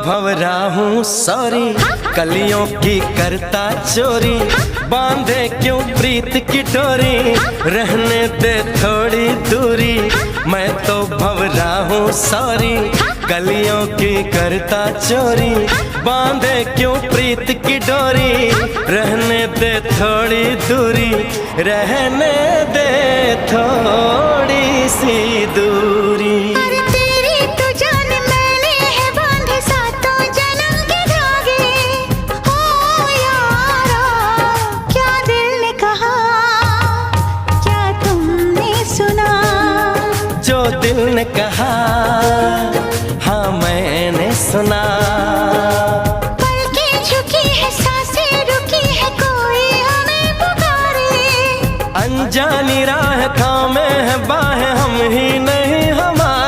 भंवरा हूँ सॉरी, कलियों की करता चोरी, बांधे क्यों प्रीत की डोरी, रहने दे थोड़ी दूरी। मैं तो भंवरा हूँ सॉरी, कलियों की करता चोरी, बांधे क्यों प्रीत की डोरी, रहने दे थोड़ी दूरी, रहने दे थोड़ी सी दूरी। जो दिल ने कहा हाँ मैंने सुना। पलकें झुकी है, सांसें रुकी है, कोई हमें पुकारे। अनजानी राह थामे है बाहें हम ही नहीं